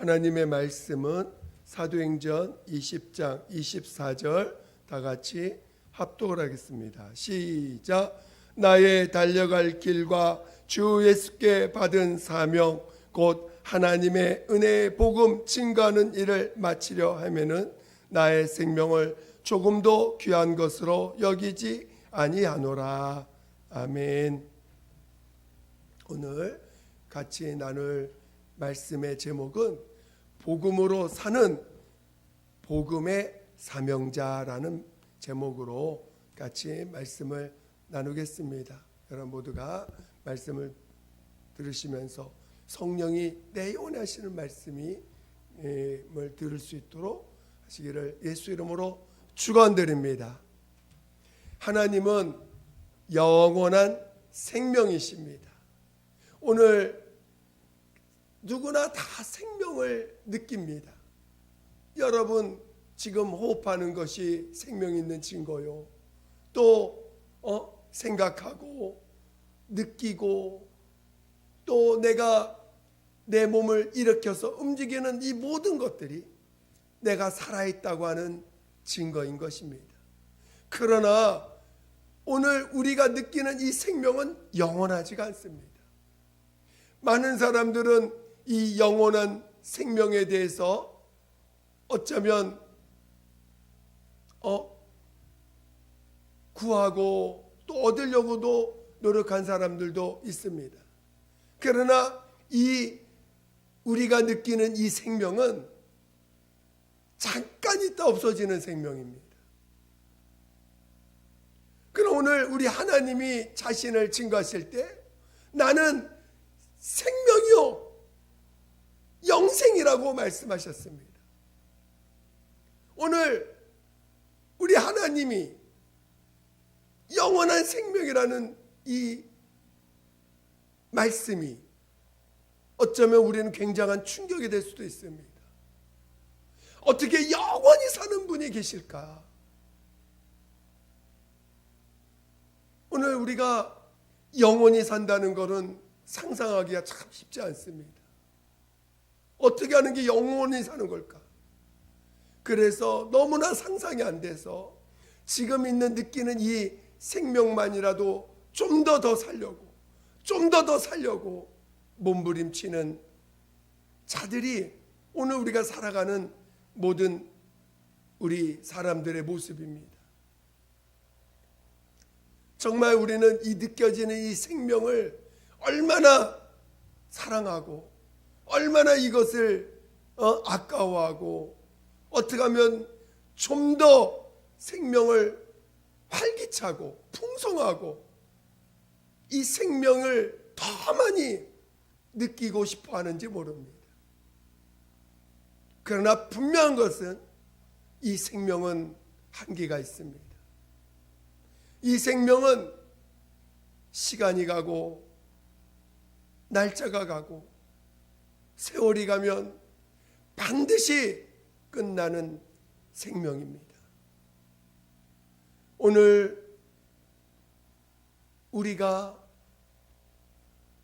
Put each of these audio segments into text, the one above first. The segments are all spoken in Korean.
하나님의 말씀은 사도행전 20장 24절 다 같이 합독을 하겠습니다. 시작. 나의 달려갈 길과 주 예수께 받은 사명 곧 하나님의 은혜의 복음 증거하는 일을 마치려 하면은 나의 생명을 조금도 귀한 것으로 여기지 아니하노라. 아멘. 오늘 같이 나눌 말씀의 제목은 복음으로 사는 복음의 사명자라는 제목으로 같이 말씀을 나누겠습니다. 여러분 모두가 말씀을 들으시면서 성령이 내 영혼에 하시는 말씀을 들을 수 있도록 하시기를 예수 이름으로 축원드립니다. 하나님은 영원한 생명이십니다. 오늘 누구나 다 생명을 느낍니다. 여러분 지금 호흡하는 것이 생명 있는 증거요. 또 생각하고 느끼고 또 내가 내 몸을 일으켜서 움직이는 이 모든 것들이 내가 살아있다고 하는 증거인 것입니다. 그러나 오늘 우리가 느끼는 이 생명은 영원하지가 않습니다. 많은 사람들은 이 영원한 생명에 대해서 어쩌면 구하고 또 얻으려고도 노력한 사람들도 있습니다. 그러나 우리가 느끼는 이 생명은 잠깐 있다 없어지는 생명입니다. 그럼 오늘 우리 하나님이 자신을 증거하실 때 나는 생명이요 영생이라고 말씀하셨습니다. 오늘 우리 하나님이 영원한 생명이라는 이 말씀이 어쩌면 우리는 굉장한 충격이 될 수도 있습니다. 어떻게 영원히 사는 분이 계실까? 오늘 우리가 영원히 산다는 것은 상상하기가 참 쉽지 않습니다. 어떻게 하는 게 영원히 사는 걸까? 그래서 너무나 상상이 안 돼서 지금 있는 느끼는 이 생명만이라도 좀 더 살려고 좀 더 살려고 몸부림치는 자들이 오늘 우리가 살아가는 모든 우리 사람들의 모습입니다. 정말 우리는 이 느껴지는 이 생명을 얼마나 사랑하고 얼마나 이것을 아까워하고 어떻게 하면 좀 더 생명을 활기차고 풍성하고 이 생명을 더 많이 느끼고 싶어 하는지 모릅니다. 그러나 분명한 것은 이 생명은 한계가 있습니다. 이 생명은 시간이 가고 날짜가 가고 세월이 가면 반드시 끝나는 생명입니다. 오늘 우리가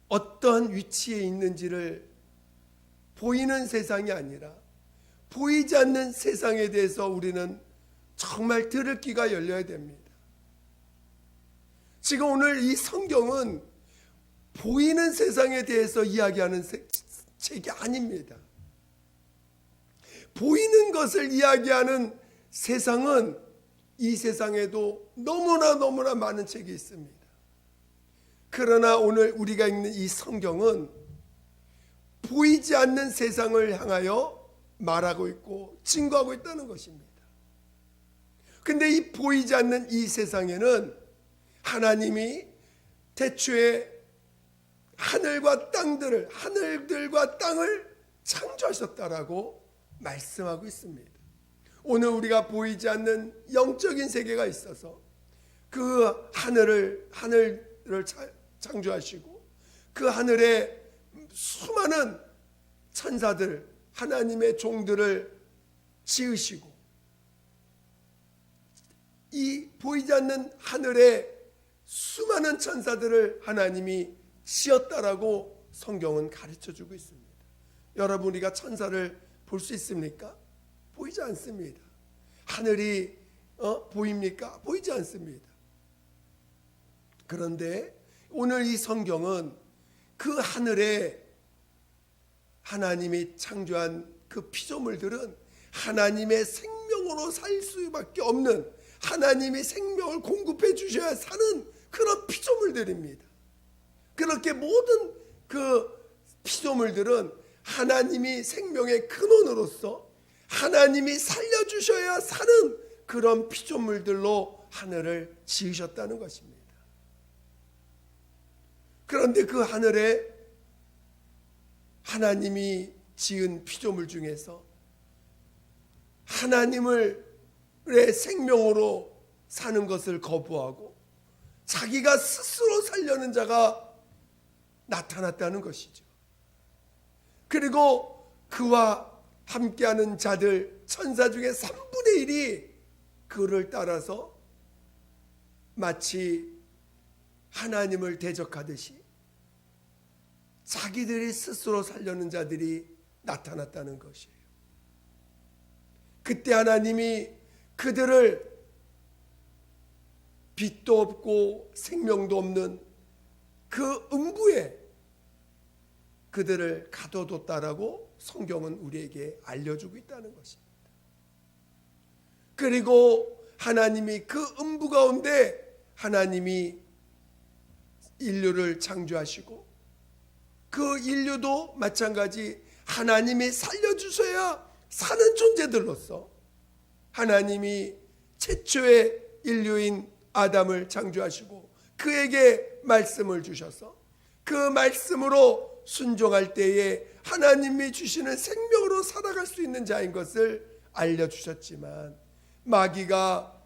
어떠한 위치에 있는지를 보이는 세상이 아니라 보이지 않는 세상에 대해서 우리는 정말 들을 귀가 열려야 됩니다. 지금 오늘 이 성경은 보이는 세상에 대해서 이야기하는 책이 아닙니다. 보이는 것을 이야기하는 세상은 이 세상에도 너무나 많은 책이 있습니다. 그러나 오늘 우리가 읽는 이 성경은 보이지 않는 세상을 향하여 말하고 있고 증거하고 있다는 것입니다. 근데 이 보이지 않는 이 세상에는 하나님이 태초에 하늘들과 땅을 창조하셨다라고 말씀하고 있습니다. 오늘 우리가 보이지 않는 영적인 세계가 있어서 그 하늘을 창조하시고 그 하늘에 수많은 천사들 하나님의 종들을 지으시고 이 보이지 않는 하늘에 수많은 천사들을 하나님이 지었다라고 성경은 가르쳐주고 있습니다. 여러분, 우리가 천사를 볼 수 있습니까? 보이지 않습니다. 하늘이 보입니까? 보이지 않습니다. 그런데 오늘 이 성경은 그 하늘에 하나님이 창조한 그 피조물들은 하나님의 생명으로 살 수밖에 없는, 하나님이 생명을 공급해 주셔야 사는 그런 피조물들입니다. 그렇게 모든 그 피조물들은 하나님이 생명의 근원으로서 하나님이 살려주셔야 사는 그런 피조물들로 하늘을 지으셨다는 것입니다. 그런데 그 하늘에 하나님이 지은 피조물 중에서 하나님의 생명으로 사는 것을 거부하고 자기가 스스로 살려는 자가 나타났다는 것이죠. 그리고 그와 함께하는 자들, 천사 중에 3분의 1이 그를 따라서 마치 하나님을 대적하듯이 자기들이 스스로 살려는 자들이 나타났다는 것이에요. 그때 하나님이 그들을 빛도 없고 생명도 없는 그 음부에 그들을 가둬뒀다라고 성경은 우리에게 알려주고 있다는 것입니다. 그리고 하나님이 그 음부 가운데 하나님이 인류를 창조하시고 그 인류도 마찬가지 하나님이 살려주셔야 사는 존재들로서 하나님이 최초의 인류인 아담을 창조하시고 그에게 말씀을 주셔서 그 말씀으로 순종할 때에 하나님이 주시는 생명으로 살아갈 수 있는 자인 것을 알려주셨지만 마귀가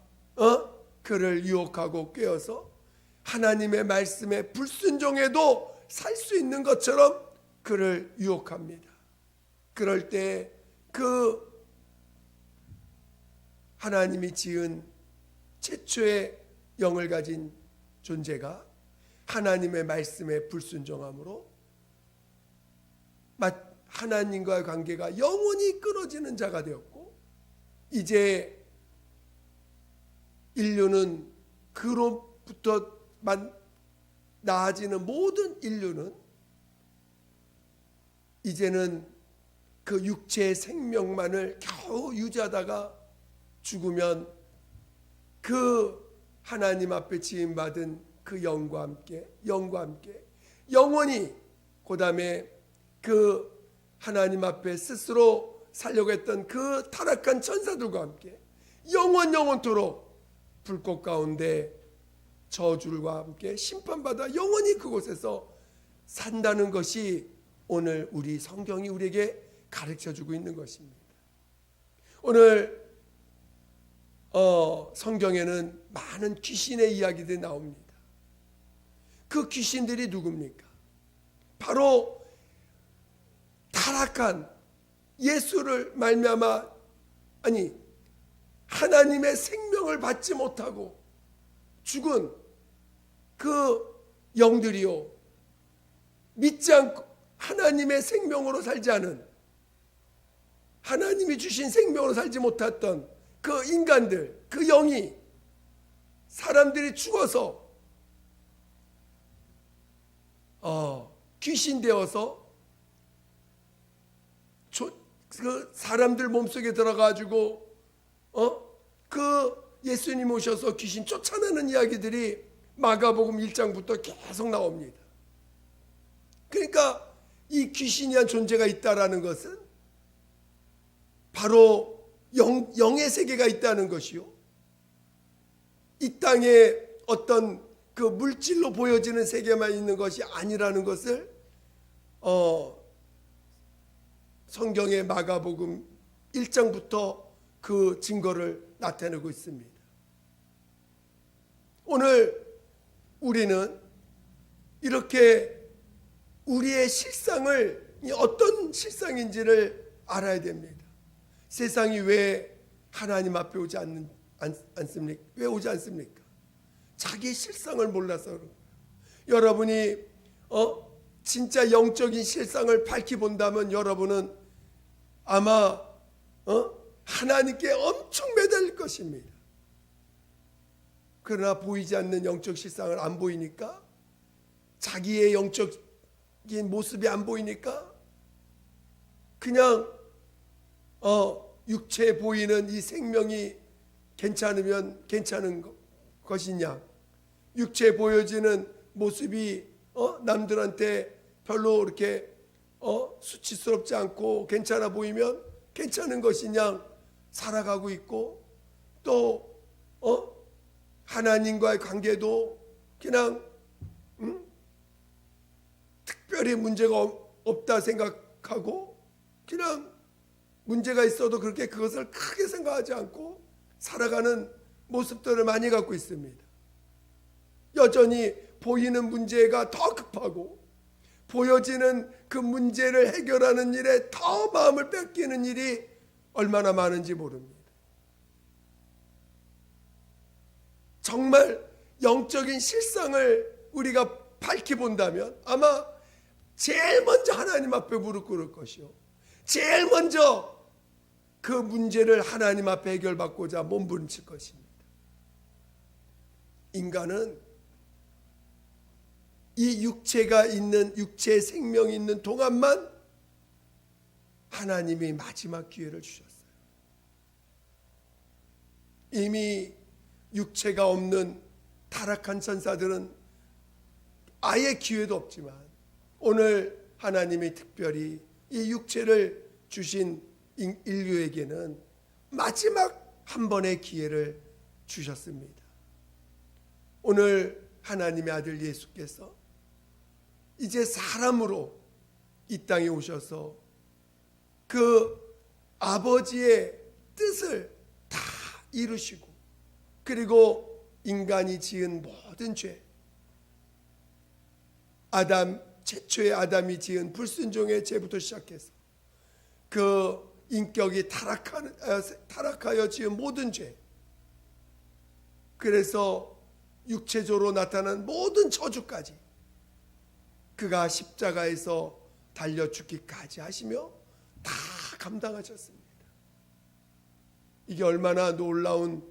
그를 유혹하고 꿰어서 하나님의 말씀에 불순종해도 살 수 있는 것처럼 그를 유혹합니다. 그럴 때 그 하나님이 지은 최초의 영을 가진 존재가 하나님의 말씀에 불순종함으로 하나님과의 관계가 영원히 끊어지는 자가 되었고, 이제 인류는 그로부터 나아지는 모든 인류는 이제는 그 육체의 생명만을 겨우 유지하다가 죽으면 그 하나님 앞에 지음받은 그 영과 함께 영원히, 그 다음에 그 하나님 앞에 스스로 살려고 했던 그 타락한 천사들과 함께 영원토록 불꽃 가운데 저주와 함께 심판받아 영원히 그곳에서 산다는 것이 오늘 우리 성경이 우리에게 가르쳐주고 있는 것입니다. 오늘 성경에는 많은 귀신의 이야기들이 나옵니다. 그 귀신들이 누굽니까? 바로 타락한 예수를 말미암아 하나님의 생명을 받지 못하고 죽은 그 영들이요, 믿지 않고 하나님의 생명으로 살지 않은, 하나님이 주신 생명으로 살지 못했던 그 인간들, 그 영이 사람들이 죽어서 귀신 되어서 그 사람들 몸속에 들어가지고 그 예수님 오셔서 귀신 쫓아내는 이야기들이 마가복음 1장부터 계속 나옵니다. 그러니까 이 귀신이란 존재가 있다라는 것은 바로 영의 세계가 있다는 것이요, 이 땅에 어떤 그 물질로 보여지는 세계만 있는 것이 아니라는 것을 성경의 마가복음 1장부터 그 증거를 나타내고 있습니다. 오늘 우리는 이렇게 우리의 실상을 어떤 실상인지를 알아야 됩니다. 세상이 왜 하나님 앞에 오지 않습니까? 왜 오지 않습니까? 자기 실상을 몰라서 그런 거예요. 여러분이 진짜 영적인 실상을 밝히 본다면 여러분은 아마 하나님께 엄청 매달릴 것입니다. 그러나 보이지 않는 영적 실상을 안 보이니까, 자기의 영적인 모습이 안 보이니까 그냥 육체에 보이는 이 생명이 괜찮으면 괜찮은 것이냐, 육체에 보여지는 모습이 남들한테 별로 이렇게 수치스럽지 않고 괜찮아 보이면 괜찮은 것이냐 살아가고 있고, 또 하나님과의 관계도 그냥 특별히 문제가 없다 생각하고, 그냥 문제가 있어도 그렇게 그것을 크게 생각하지 않고 살아가는 모습들을 많이 갖고 있습니다. 여전히 보이는 문제가 더 급하고 보여지는 그 문제를 해결하는 일에 더 마음을 뺏기는 일이 얼마나 많은지 모릅니다. 정말 영적인 실상을 우리가 밝히 본다면 아마 제일 먼저 하나님 앞에 무릎 꿇을 것이요, 제일 먼저 그 문제를 하나님 앞에 해결받고자 몸부림칠 것입니다. 인간은 이 육체가 있는, 육체의 생명이 있는 동안만 하나님이 마지막 기회를 주셨어요. 이미 육체가 없는 타락한 천사들은 아예 기회도 없지만, 오늘 하나님이 특별히 이 육체를 주신 인류에게는 마지막 한 번의 기회를 주셨습니다. 오늘 하나님의 아들 예수께서 이제 사람으로 이 땅에 오셔서 그 아버지의 뜻을 다 이루시고, 그리고 인간이 지은 모든 죄, 최초의 아담이 지은 불순종의 죄부터 시작해서 그 인격이 타락하여 지은 모든 죄, 그래서 육체적으로 나타난 모든 저주까지 그가 십자가에서 달려 죽기까지 하시며 다 감당하셨습니다. 이게 얼마나 놀라운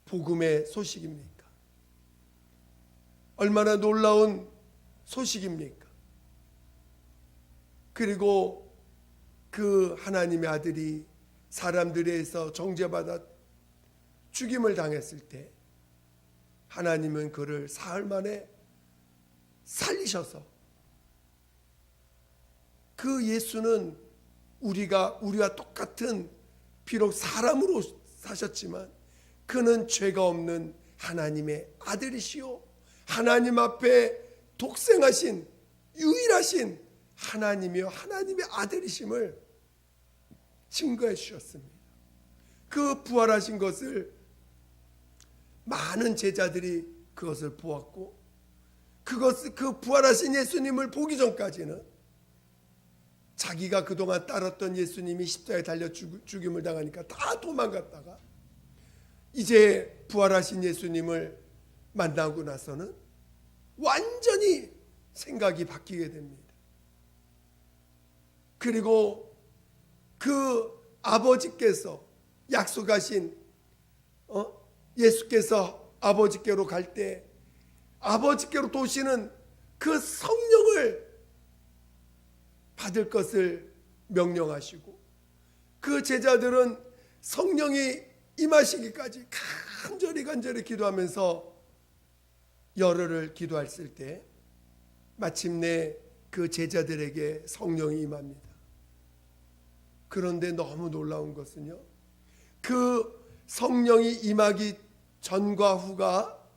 복음의 소식입니까? 얼마나 놀라운 소식입니까? 그리고 그 하나님의 아들이 사람들에서 정죄받아 죽임을 당했을 때 하나님은 그를 사흘 만에 살리셔서, 그 예수는 우리와 똑같은, 비록 사람으로 사셨지만 그는 죄가 없는 하나님의 아들이시요, 하나님 앞에 독생하신 유일하신 하나님이요 하나님의 아들이심을 증거해 주셨습니다. 그 부활하신 것을 많은 제자들이 그것을 보았고, 그 부활하신 예수님을 보기 전까지는 자기가 그동안 따랐던 예수님이 십자가에 달려 죽임을 당하니까 다 도망갔다가 이제 부활하신 예수님을 만나고 나서는 완전히 생각이 바뀌게 됩니다. 그리고 그 아버지께서 약속하신 예수께서 아버지께로 갈 때 아버지께로 도시는 그 성령을 받을 것을 명령하시고, 그 제자들은 성령이 임하시기까지 간절히 기도하면서 열흘을 기도했을 때 마침내 그 제자들에게 성령이 임합니다. 그런데 너무 놀라운 것은요, 그 성령이 임하기 전과 후가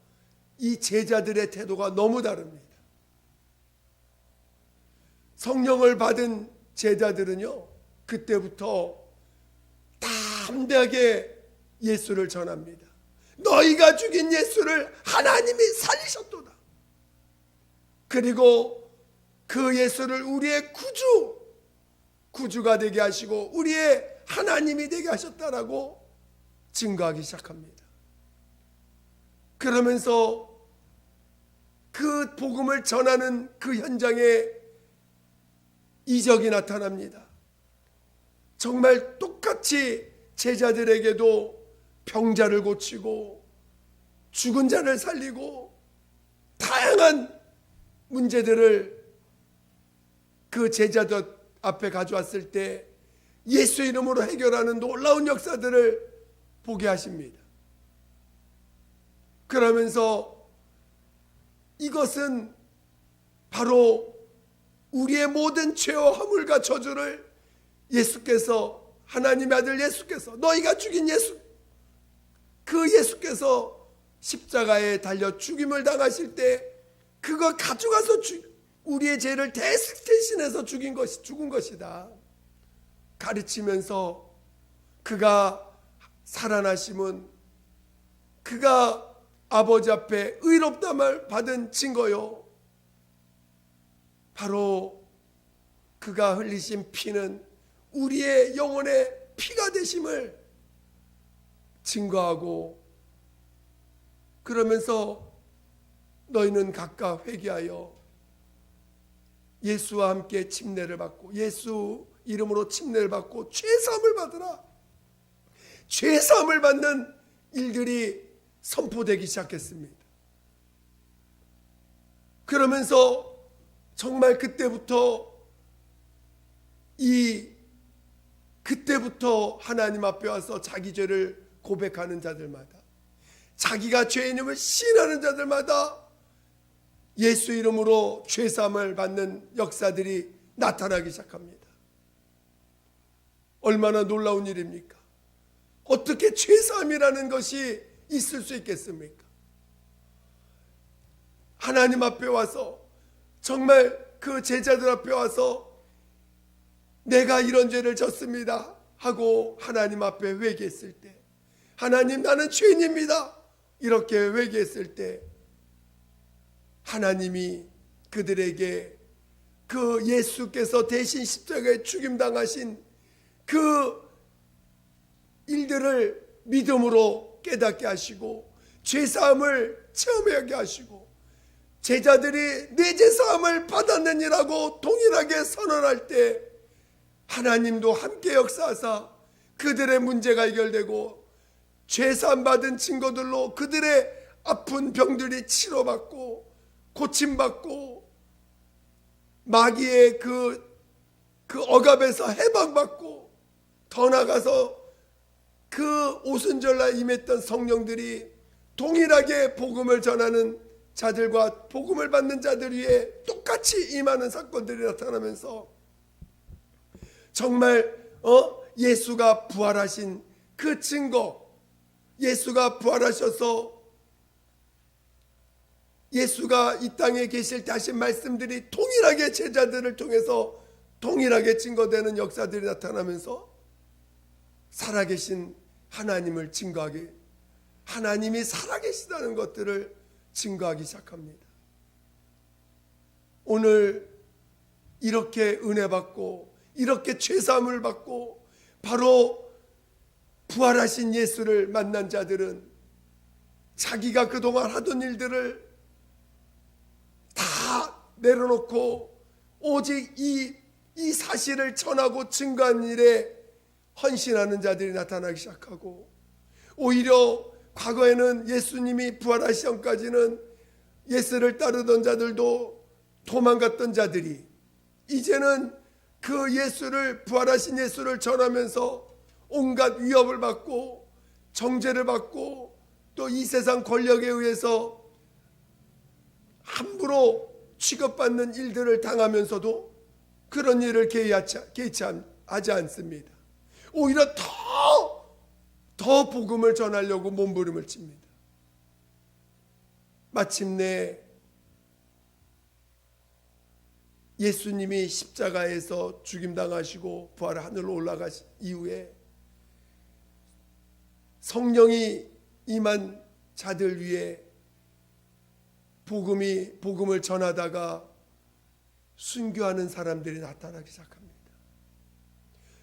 이 제자들의 태도가 너무 다릅니다. 성령을 받은 제자들은요, 그때부터 담대하게 예수를 전합니다. 너희가 죽인 예수를 하나님이 살리셨도다. 그리고 그 예수를 우리의 구주가 되게 하시고 우리의 하나님이 되게 하셨다라고 증거하기 시작합니다. 그러면서 그 복음을 전하는 그 현장에 이적이 나타납니다. 정말 똑같이 제자들에게도 병자를 고치고 죽은 자를 살리고 다양한 문제들을 그 제자들 앞에 가져왔을 때 예수 이름으로 해결하는 놀라운 역사들을 보게 하십니다. 그러면서 이것은 바로 우리의 모든 죄와 허물과 저주를 예수께서, 하나님의 아들 예수께서, 너희가 죽인 예수, 그 예수께서 십자가에 달려 죽임을 당하실 때 그거 가져가서 우리의 죄를 대신해서 죽은 것이다 가르치면서, 그가 살아나심은 그가 아버지 앞에 의롭다함을 받은 증거요, 바로 그가 흘리신 피는 우리의 영혼의 피가 되심을 증거하고, 그러면서 너희는 각각 회개하여 예수와 함께 침례를 받고, 예수 이름으로 침례를 받고 죄사함을 받으라. 죄사함을 받는 일들이 선포되기 시작했습니다. 그러면서 정말 그때부터 하나님 앞에 와서 자기 죄를 고백하는 자들마다, 자기가 죄인임을 시인하는 자들마다 예수 이름으로 죄사함을 받는 역사들이 나타나기 시작합니다. 얼마나 놀라운 일입니까? 어떻게 죄사함이라는 것이 있을 수 있겠습니까? 하나님 앞에 와서, 정말 그 제자들 앞에 와서 내가 이런 죄를 졌습니다 하고 하나님 앞에 회개했을 때, 하나님 나는 죄인입니다 이렇게 회개했을 때, 하나님이 그들에게 그 예수께서 대신 십자가에 죽임당하신 그 일들을 믿음으로 깨닫게 하시고 죄사함을 체험하게 하시고, 제자들이 내 죄사함을 받았느니라고 동일하게 선언할 때 하나님도 함께 역사하사 그들의 문제가 해결되고 죄사함 받은 증거들로 그들의 아픈 병들이 치료받고 고침받고 마귀의 그 억압에서 해방받고, 더 나아가서 그 오순절날 임했던 성령들이 동일하게 복음을 전하는 자들과 복음을 받는 자들 위에 똑같이 임하는 사건들이 나타나면서, 정말 예수가 부활하신 그 증거, 예수가 부활하셔서 예수가 이 땅에 계실 때 하신 말씀들이 동일하게 제자들을 통해서 동일하게 증거되는 역사들이 나타나면서 살아계신 하나님을 증거하게, 하나님이 살아계시다는 것들을 증거하기 시작합니다. 오늘 이렇게 은혜 받고 이렇게 죄사함을 받고 바로 부활하신 예수를 만난 자들은 자기가 그동안 하던 일들을 다 내려놓고 오직 이 사실을 전하고 증거한 일에 헌신하는 자들이 나타나기 시작하고, 오히려 과거에는 예수님이 부활하시 전까지는 예수를 따르던 자들도 도망갔던 자들이 이제는 그 예수를, 부활하신 예수를 전하면서 온갖 위협을 받고 정죄를 받고 또 이 세상 권력에 의해서 함부로 취급받는 일들을 당하면서도 그런 일을 개의치 않습니다. 오히려 더 복음을 전하려고 몸부림을 칩니다. 마침내 예수님이 십자가에서 죽임당하시고 부활 하늘로 올라가신 이후에 성령이 임한 자들 위에 복음을 전하다가 순교하는 사람들이 나타나기 시작합니다.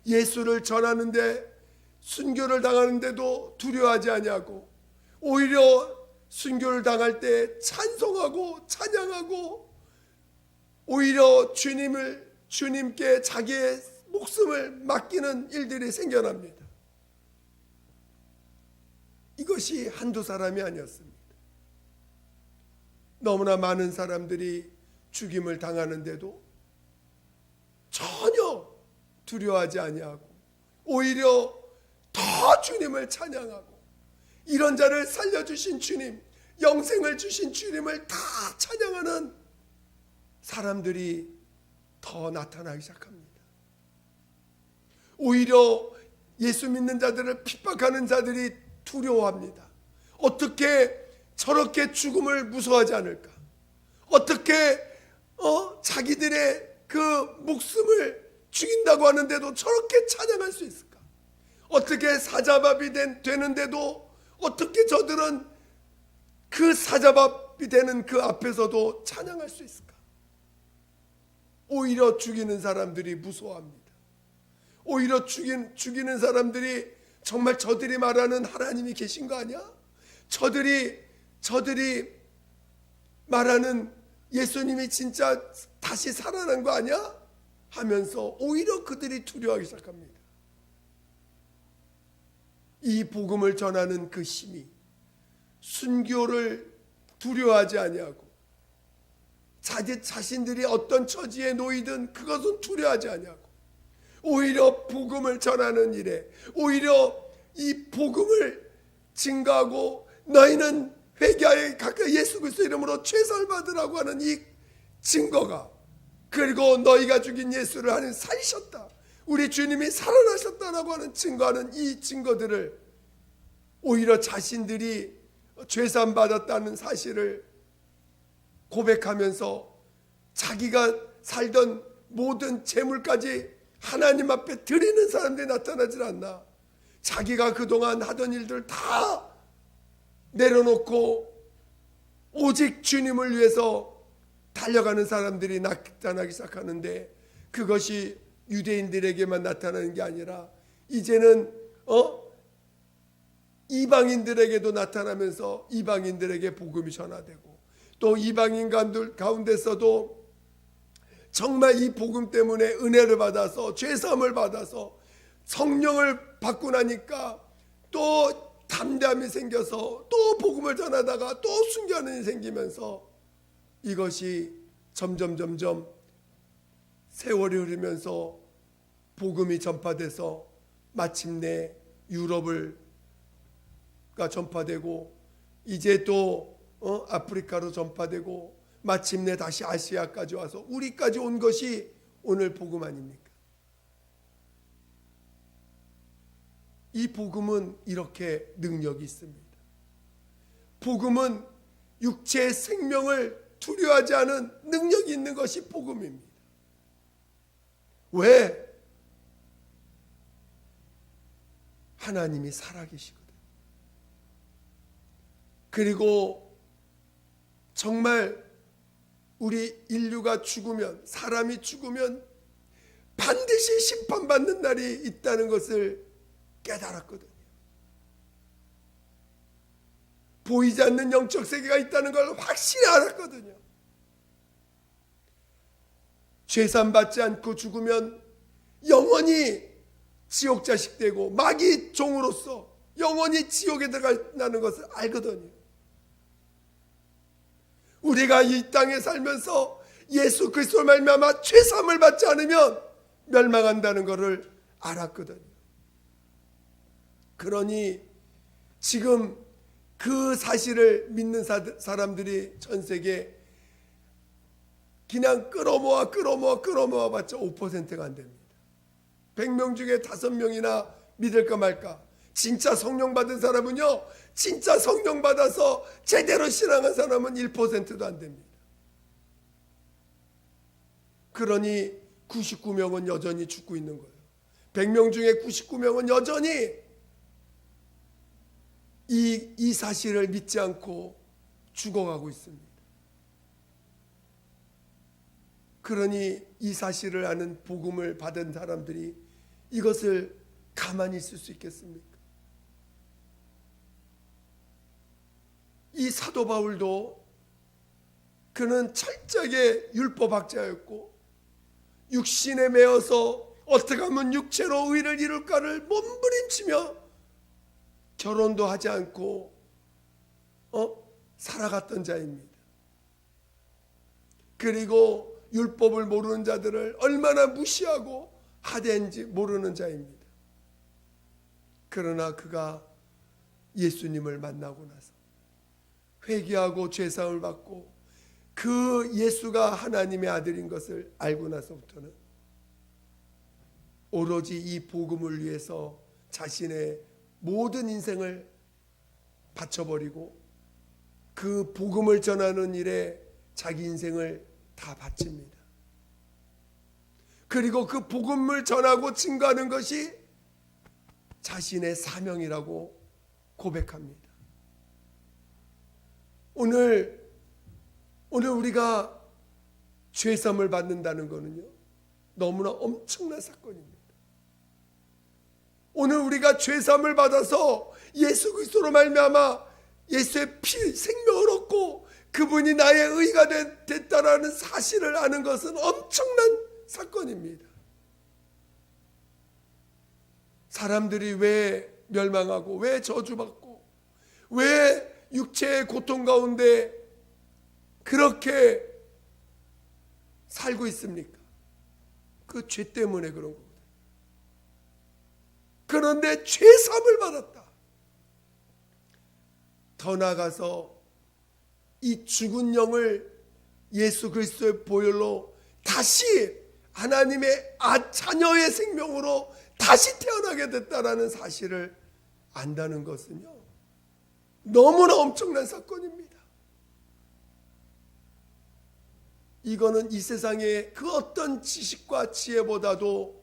예수를 전하는데 순교를 당하는데도 두려워하지 아니하고 오히려 순교를 당할 때 찬송하고 찬양하고 오히려 주님을 주님께 자기의 목숨을 맡기는 일들이 생겨납니다. 이것이 한두 사람이 아니었습니다. 너무나 많은 사람들이 죽임을 당하는데도 전혀 두려워하지 아니하고 오히려 더 주님을 찬양하고, 이런 자를 살려주신 주님, 영생을 주신 주님을 다 찬양하는 사람들이 더 나타나기 시작합니다. 오히려 예수 믿는 자들을 핍박하는 자들이 두려워합니다. 어떻게 저렇게 죽음을 무서워하지 않을까? 어떻게 자기들의 그 목숨을 죽인다고 하는데도 저렇게 찬양할 수 있을까? 어떻게 사자밥이 되는데도 어떻게 저들은 그 사자밥이 되는 그 앞에서도 찬양할 수 있을까? 오히려 죽이는 사람들이 무서워합니다. 오히려 죽이는 사람들이 정말 저들이 말하는 하나님이 계신 거 아니야? 저들이 말하는 예수님이 진짜 다시 살아난 거 아니야? 하면서 오히려 그들이 두려워하기 시작합니다. 이 복음을 전하는 그 힘이 순교를 두려워하지 아니하고, 자신들이 어떤 처지에 놓이든 그것은 두려워하지 아니하고, 오히려 복음을 전하는 일에, 오히려 이 복음을 증거하고 너희는 회개하여 가까이 예수 그리스도 이름으로 죄사를 받으라고 하는 이 증거가, 그리고 너희가 죽인 예수를 하나님 살리셨다, 우리 주님이 살아나셨다라고 하는 증거하는 이 증거들을 오히려 자신들이 죄사함 받았다는 사실을 고백하면서 자기가 살던 모든 재물까지 하나님 앞에 드리는 사람들이 나타나질 않나. 자기가 그동안 하던 일들 다 내려놓고 오직 주님을 위해서 달려가는 사람들이 나타나기 시작하는데, 그것이 유대인들에게만 나타나는 게 아니라 이제는 이방인들에게도 나타나면서 이방인들에게 복음이 전화되고, 또 이방인 가운데서도 정말 이 복음 때문에 은혜를 받아서 죄사함을 받아서 성령을 받고 나니까 또 담대함이 생겨서 또 복음을 전하다가 또 순교하는 일이 생기면서, 이것이 점점 세월이 흐르면서 복음이 전파돼서 마침내 유럽을 전파되고, 이제 또 아프리카로 전파되고, 마침내 다시 아시아까지 와서 우리까지 온 것이 오늘 복음 아닙니까? 이 복음은 이렇게 능력이 있습니다. 복음은 육체의 생명을 두려워하지 않은 능력이 있는 것이 복음입니다. 왜? 하나님이 살아계시거든요. 그리고 정말 우리 인류가 죽으면, 사람이 죽으면 반드시 심판받는 날이 있다는 것을 깨달았거든요. 보이지 않는 영적 세계가 있다는 걸 확실히 알았거든요. 죄산 받지 않고 죽으면 영원히 지옥 자식 되고 마귀 종으로서 영원히 지옥에 들어간다는 것을 알거든요. 우리가 이 땅에 살면서 예수 그리스도로 말미암아 죄사함을 받지 않으면 멸망한다는 것을 알았거든요. 그러니 지금 그 사실을 믿는 사람들이 전 세계에 그냥 끌어모아 봤자 5%가 안 됩니다. 100명 중에 5명이나 믿을까 말까. 진짜 성령 받은 사람은요, 진짜 성령 받아서 제대로 신앙한 사람은 1%도 안 됩니다. 그러니 99명은 여전히 죽고 있는 거예요. 100명 중에 99명은 여전히 이 사실을 믿지 않고 죽어가고 있습니다. 그러니 이 사실을 아는 복음을 받은 사람들이 이것을 가만히 있을 수 있겠습니까? 이 사도 바울도 그는 철저하게 율법학자였고 육신에 매어서 어떻게 하면 육체로 의를 이룰까를 몸부림치며 결혼도 하지 않고 살아갔던 자입니다. 그리고 율법을 모르는 자들을 얼마나 무시하고 하대한지 모르는 자입니다. 그러나 그가 예수님을 만나고 나서 회개하고 죄사함을 받고 그 예수가 하나님의 아들인 것을 알고 나서부터는 오로지 이 복음을 위해서 자신의 모든 인생을 바쳐버리고 그 복음을 전하는 일에 자기 인생을 다 바칩니다. 그리고 그 복음을 전하고 증거하는 것이 자신의 사명이라고 고백합니다. 오늘 우리가 죄사함을 받는다는 것은요, 너무나 엄청난 사건입니다. 오늘 우리가 죄사함을 받아서 예수 그리스도로 말미암아 예수의 피 생명을 얻고 그분이 나의 의가 됐다라는 사실을 아는 것은 엄청난 사건입니다. 사람들이 왜 멸망하고 왜 저주받고 왜 육체의 고통 가운데 그렇게 살고 있습니까? 그 죄 때문에 그런 거거든요. 그런데 죄사함을 받았다. 더 나아가서 이 죽은 영을 예수 그리스도의 보혈로 다시 하나님의 자녀의 생명으로 다시 태어나게 됐다라는 사실을 안다는 것은요, 너무나 엄청난 사건입니다. 이거는 이 세상의 그 어떤 지식과 지혜보다도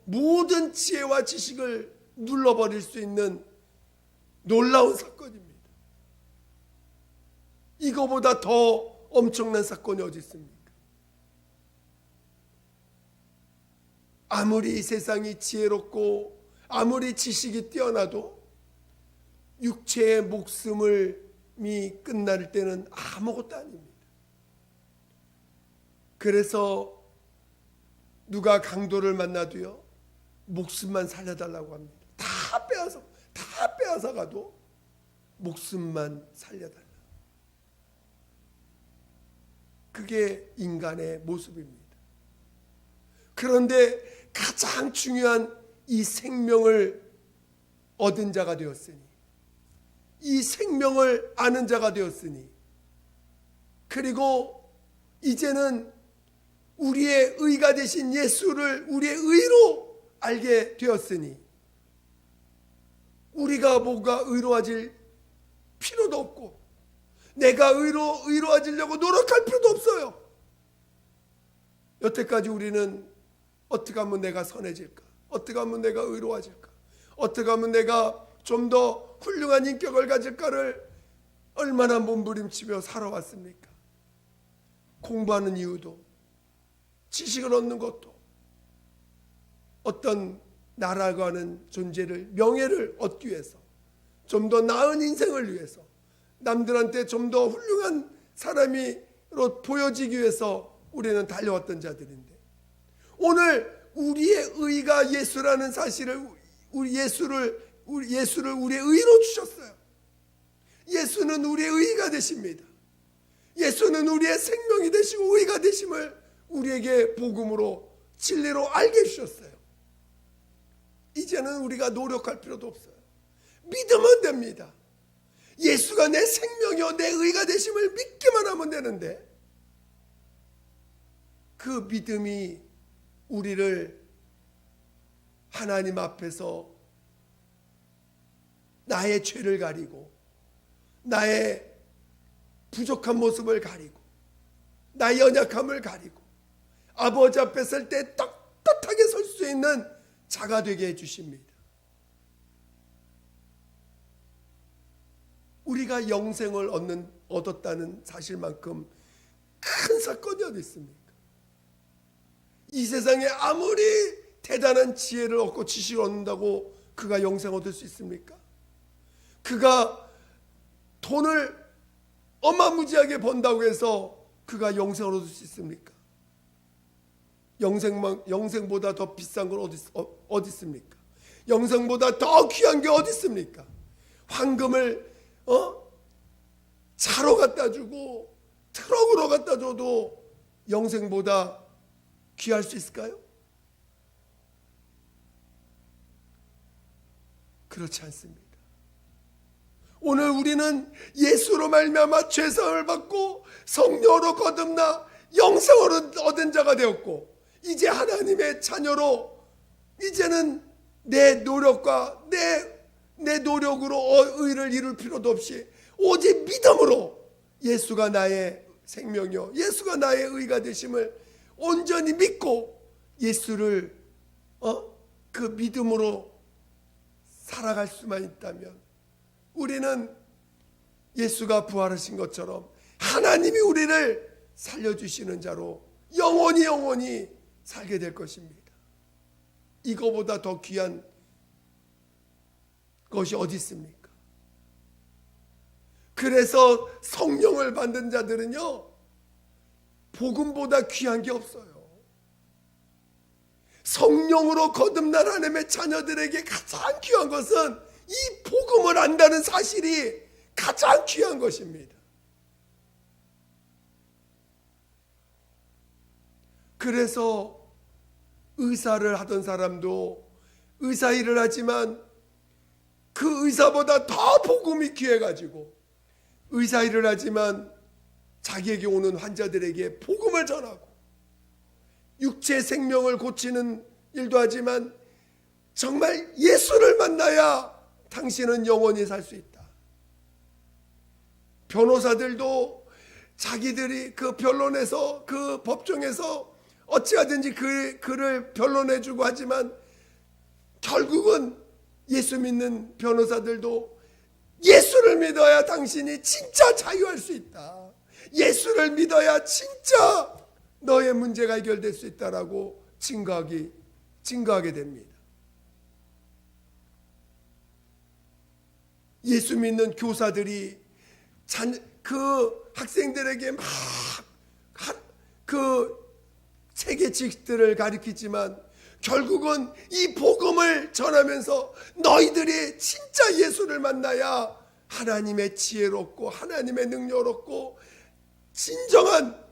모든 지혜와 지식을 눌러버릴 수 있는 놀라운 사건입니다. 이거보다 더 엄청난 사건이 어디 있습니까? 아무리 이 세상이 지혜롭고 아무리 지식이 뛰어나도 육체의 목숨이 끝날 때는 아무것도 아닙니다. 그래서 누가 강도를 만나도요, 목숨만 살려달라고 합니다. 다 빼앗아 가도 목숨만 살려달라. 그게 인간의 모습입니다. 그런데 가장 중요한 이 생명을 얻은 자가 되었으니, 이 생명을 아는 자가 되었으니, 그리고 이제는 우리의 의가 되신 예수를 우리의 의로 알게 되었으니 우리가 뭔가 의로워질 필요도 없고 내가 의로워지려고 노력할 필요도 없어요. 여태까지 우리는 어떻게 하면 내가 선해질까? 어떻게 하면 내가 의로워질까? 어떻게 하면 내가 좀 더 훌륭한 인격을 가질까를 얼마나 몸부림치며 살아왔습니까? 공부하는 이유도, 지식을 얻는 것도, 어떤 나라고 하는 존재를, 명예를 얻기 위해서, 좀 더 나은 인생을 위해서, 남들한테 좀 더 훌륭한 사람으로 보여지기 위해서 우리는 달려왔던 자들인데, 오늘 우리의 의가 예수라는 사실을, 예수를 우리의 의로 주셨어요. 예수는 우리의 의가 되십니다. 예수는 우리의 생명이 되시고 의가 되심을 우리에게 복음으로 진리로 알게 해주셨어요. 이제는 우리가 노력할 필요도 없어요. 믿으면 됩니다. 예수가 내 생명이요 내 의가 되심을 믿기만 하면 되는데, 그 믿음이 우리를 하나님 앞에서 나의 죄를 가리고 나의 부족한 모습을 가리고 나의 연약함을 가리고 아버지 앞에 설 때 떳떳하게 설 수 있는 자가 되게 해주십니다. 우리가 영생을 얻었다는 사실만큼 큰 사건이 어디 있습니까? 이 세상에 아무리 대단한 지혜를 얻고 지식을 얻는다고 그가 영생 얻을 수 있습니까? 그가 돈을 어마무지하게 번다고 해서 그가 영생을 얻을 수 있습니까? 영생보다 더 비싼 건 어디 있습니까? 영생보다 더 귀한 게 어디 있습니까? 황금을 차로 갖다 주고 트럭으로 갖다 줘도 영생보다 귀할 수 있을까요? 그렇지 않습니다. 오늘 우리는 예수로 말미암아 죄사함을 받고 성령으로 거듭나 영생을 얻은 자가 되었고, 이제 하나님의 자녀로, 이제는 내 노력과 내 노력으로 의를 이룰 필요도 없이 오직 믿음으로 예수가 나의 생명이요 예수가 나의 의가 되심을 온전히 믿고 예수를 그 믿음으로 살아갈 수만 있다면, 우리는 예수가 부활하신 것처럼 하나님이 우리를 살려주시는 자로 영원히 살게 될 것입니다. 이거보다 더 귀한 것이 어디 있습니까? 그래서 성령을 받는 자들은요, 복음보다 귀한 게 없어요. 성령으로 거듭난 하나님의 자녀들에게 가장 귀한 것은 이 복음을 안다는 사실이 가장 귀한 것입니다. 그래서 의사를 하던 사람도 의사 일을 하지만 그 의사보다 더 복음이 귀해가지고 의사 일을 하지만 자기에게 오는 환자들에게 복음을 전하고, 육체 생명을 고치는 일도 하지만 정말 예수를 만나야 당신은 영원히 살 수 있다. 변호사들도 자기들이 그 변론에서, 그 법정에서 어찌하든지 그를 변론해주고 하지만 결국은 예수 믿는 변호사들도 예수를 믿어야 당신이 진짜 자유할 수 있다, 예수를 믿어야 진짜 너의 문제가 해결될 수 있다라고 증거하게 됩니다. 예수 믿는 교사들이 그 학생들에게 막 그 세계지식들을 가르치지만 결국은 이 복음을 전하면서 너희들이 진짜 예수를 만나야 하나님의 지혜롭고 하나님의 능력롭고 진정한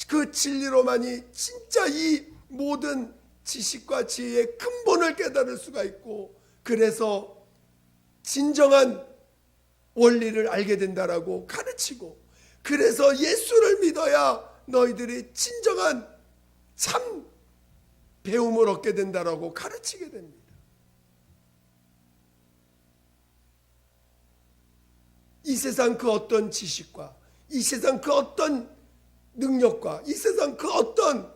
그 진리로만이 진짜 이 모든 지식과 지혜의 근본을 깨달을 수가 있고, 그래서 진정한 원리를 알게 된다라고 가르치고, 그래서 예수를 믿어야 너희들이 진정한 참 배움을 얻게 된다라고 가르치게 됩니다. 이 세상 그 어떤 지식과 이 세상 그 어떤 능력과 이 세상 그 어떤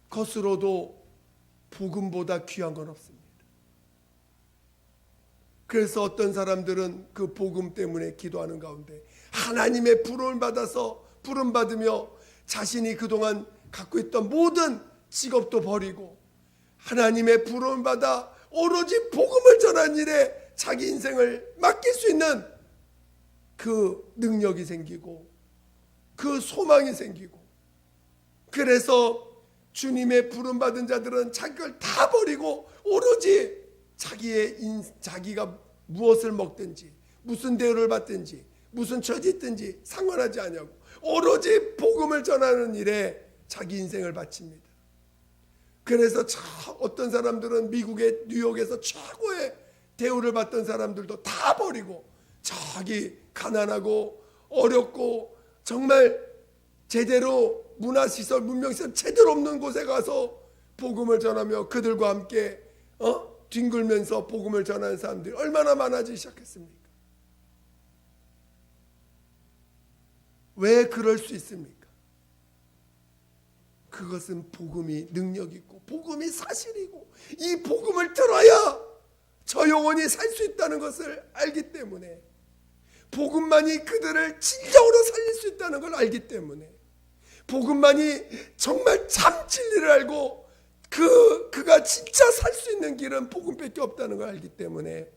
것으로도 복음보다 귀한 건 없습니다. 그래서 어떤 사람들은 그 복음 때문에 기도하는 가운데 하나님의 부름 받으며 자신이 그동안 갖고 있던 모든 직업도 버리고 하나님의 부름을 받아 오로지 복음을 전하는 일에 자기 인생을 맡길 수 있는 그 능력이 생기고 그 소망이 생기고, 그래서 주님의 부름 받은 자들은 자기 걸 다 버리고 오로지 자기가 무엇을 먹든지 무슨 대우를 받든지 무슨 처지 있든지 상관하지 않냐고 오로지 복음을 전하는 일에 자기 인생을 바칩니다. 그래서 어떤 사람들은 미국의 뉴욕에서 최고의 대우를 받던 사람들도 다 버리고 저기 가난하고 어렵고 정말 제대로 문화시설, 문명시설 제대로 없는 곳에 가서 복음을 전하며 그들과 함께 뒹굴면서 복음을 전하는 사람들이 얼마나 많아지기 시작했습니까? 왜 그럴 수 있습니까? 그것은 복음이 능력 있고 복음이 사실이고 이 복음을 들어야 저 영혼이 살 수 있다는 것을 알기 때문에, 복음만이 그들을 진정으로 살릴 수 있다는 걸 알기 때문에, 복음만이 정말 참 진리를 알고 그가 진짜 살 수 있는 길은 복음밖에 없다는 걸 알기 때문에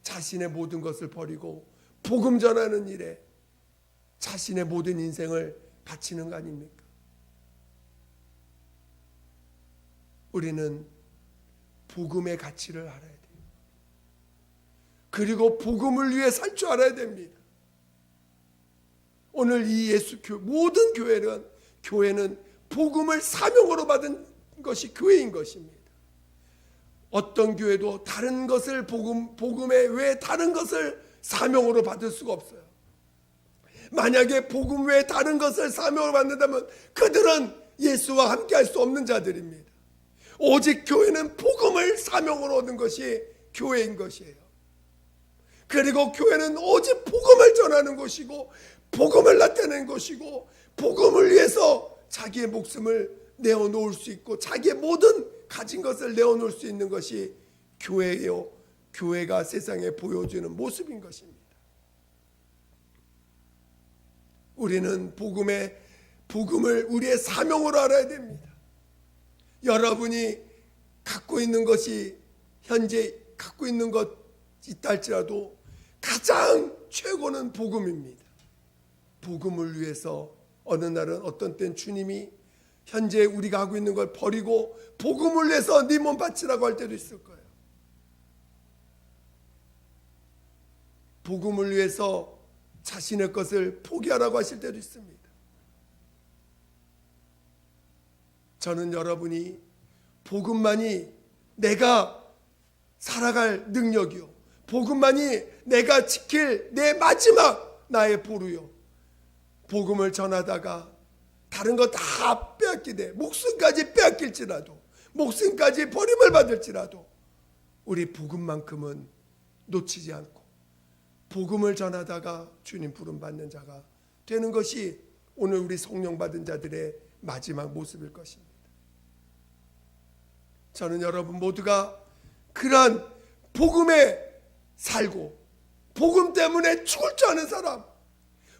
자신의 모든 것을 버리고 복음 전하는 일에 자신의 모든 인생을 바치는 거 아닙니까? 우리는 복음의 가치를 알아야 돼요. 그리고 복음을 위해 살 줄 알아야 됩니다. 오늘 이 모든 교회는 복음을 사명으로 받은 것이 교회인 것입니다. 어떤 교회도 다른 것을 복음에 외에 다른 것을 사명으로 받을 수가 없어요. 만약에 복음 외에 다른 것을 사명으로 받는다면 그들은 예수와 함께 할 수 없는 자들입니다. 오직 교회는 복음을 사명으로 얻은 것이 교회인 것이에요. 그리고 교회는 오직 복음을 전하는 것이고 복음을 나타내는 것이고 복음을 위해서 자기의 목숨을 내어놓을 수 있고 자기의 모든 가진 것을 내어놓을 수 있는 것이 교회예요. 교회가 세상에 보여주는 모습인 것입니다. 우리는 복음을 우리의 사명으로 알아야 됩니다. 여러분이 갖고 있는 것이 현재 갖고 있는 것 있다 할지라도 가장 최고는 복음입니다. 복음을 위해서 어느 날은 어떤 때는 주님이 현재 우리가 하고 있는 걸 버리고 복음을 위해서 네 몸 바치라고 할 때도 있을 거예요. 복음을 위해서 자신의 것을 포기하라고 하실 때도 있습니다. 저는 여러분이 복음만이 내가 살아갈 능력이요, 복음만이 내가 지킬 내 마지막 나의 보루요, 복음을 전하다가 다른 거 다 빼앗기되 목숨까지 빼앗길지라도 목숨까지 버림을 받을지라도 우리 복음만큼은 놓치지 않고 복음을 전하다가 주님 부름 받는 자가 되는 것이 오늘 우리 성령 받은 자들의 마지막 모습일 것입니다. 저는 여러분 모두가 그러한 복음에 살고 복음 때문에 죽을 줄 아는 사람,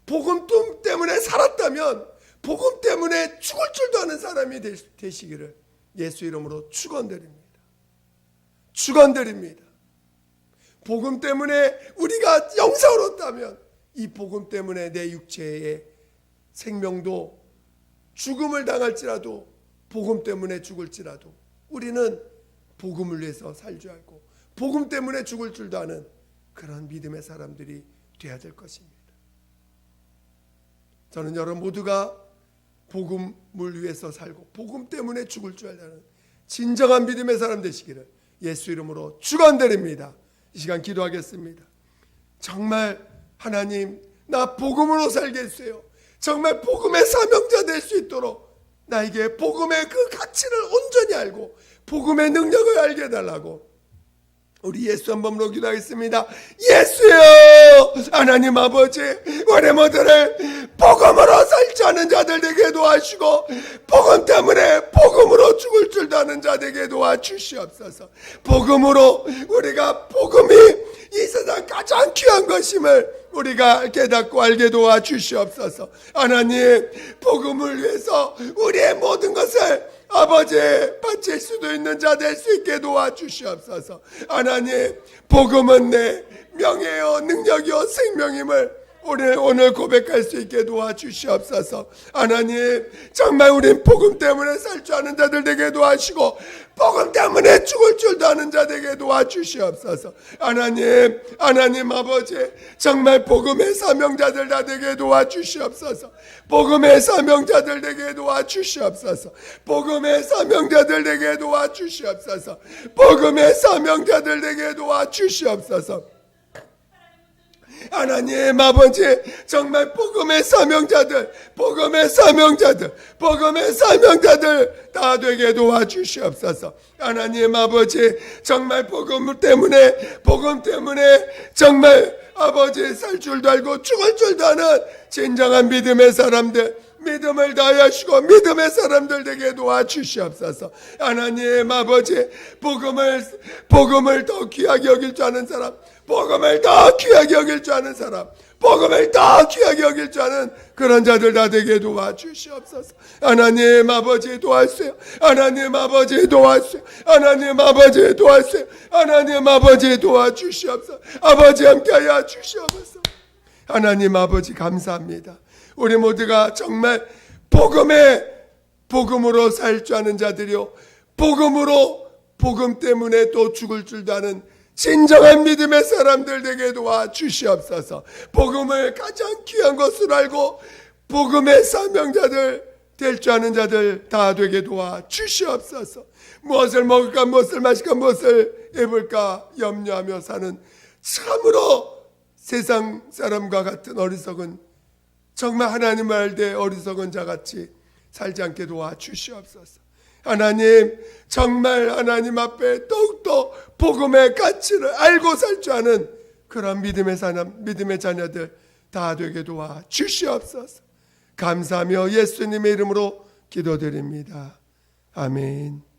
복음 때문에 살았다면 복음 때문에 죽을 줄도 아는 사람이 되시기를 예수 이름으로 축원드립니다. 축원드립니다. 복음 때문에 우리가 영생을 얻다면 이 복음 때문에 내 육체의 생명도 죽음을 당할지라도 복음 때문에 죽을지라도 우리는 복음을 위해서 살 줄 알고 복음 때문에 죽을 줄도 아는 그런 믿음의 사람들이 되어야 될 것입니다. 저는 여러분 모두가 복음을 위해서 살고 복음 때문에 죽을 줄 알는 진정한 믿음의 사람 되시기를 예수 이름으로 축원드립니다. 이 시간 기도하겠습니다. 정말 하나님, 나 복음으로 살게 해주세요. 정말 복음의 사명자 될 수 있도록 나에게 복음의 그 가치를 온전히 알고 복음의 능력을 알게 해달라고 우리 예수 한 번으로 기도하겠습니다. 예수여, 하나님 아버지, 우리 모두를 복음으로 살지 않은 자들 되게 도와주시고 복음 때문에 복음으로 죽을 줄도 아는 자 되게 도와주시옵소서. 복음으로 우리가 복음이 이 세상 가장 귀한 것임을 우리가 깨닫고 알게 도와주시옵소서. 하나님, 복음을 위해서 우리의 모든 것을 아버지 바칠 수도 있는 자 될 수 있게 도와주시옵소서. 하나님, 복음은 내 명예요 능력이요 생명임을 오늘 고백할 수 있게 도와주시옵소서. 하나님, 정말 우린 복음 때문에 살 줄 아는 자들 되게 도와주시고 복음 때문에 죽을 줄도 아는 자 되게 도와주시옵소서. 하나님 아버지, 정말 복음의 사명자들 다 되게 도와주시옵소서. 복음의 사명자들 되게 도와주시옵소서. 복음의 사명자들 되게 도와주시옵소서. 복음의 사명자들 되게 도와주시옵소서. 하나님 아버지, 정말 복음의 사명자들 다 되게 도와주시옵소서. 하나님 아버지, 정말 복음 때문에 정말 아버지 살 줄도 알고 죽을 줄도 아는 진정한 믿음의 사람들, 믿음을 다하시고 믿음의 사람들 되게 도와주시옵소서. 하나님 아버지, 복음을 더 귀하게 여길 줄 아는 사람, 복음을 더 귀하게 여길 줄 아는 사람, 복음을 더 귀하게 여길 줄 아는 그런 자들 다 되게 도와주시옵소서. 하나님 아버지 도와주세요. 하나님 아버지 도와주세요. 하나님 아버지 도와주세요. 하나님 아버지 도와주시옵소서. 아버지 함께하여 주시옵소서. 하나님 아버지 감사합니다. 우리 모두가 정말 복음으로 살 줄 아는 자들이요, 복음으로 복음 때문에 또 죽을 줄도 아는 진정한 믿음의 사람들 되게 도와 주시옵소서. 복음을 가장 귀한 것으로 알고 복음의 사명자들 될 줄 아는 자들 다 되게 도와 주시옵소서. 무엇을 먹을까, 무엇을 마실까, 무엇을 입을까 염려하며 사는 참으로 세상 사람과 같은 어리석은, 정말 하나님을 알되 어리석은 자같이 살지 않게 도와 주시옵소서. 하나님, 정말 하나님 앞에 더욱더 복음의 가치를 알고 살 줄 아는 그런 믿음의 사람, 믿음의 자녀들 다 되게 도와 주시옵소서. 감사하며 예수님의 이름으로 기도드립니다. 아멘.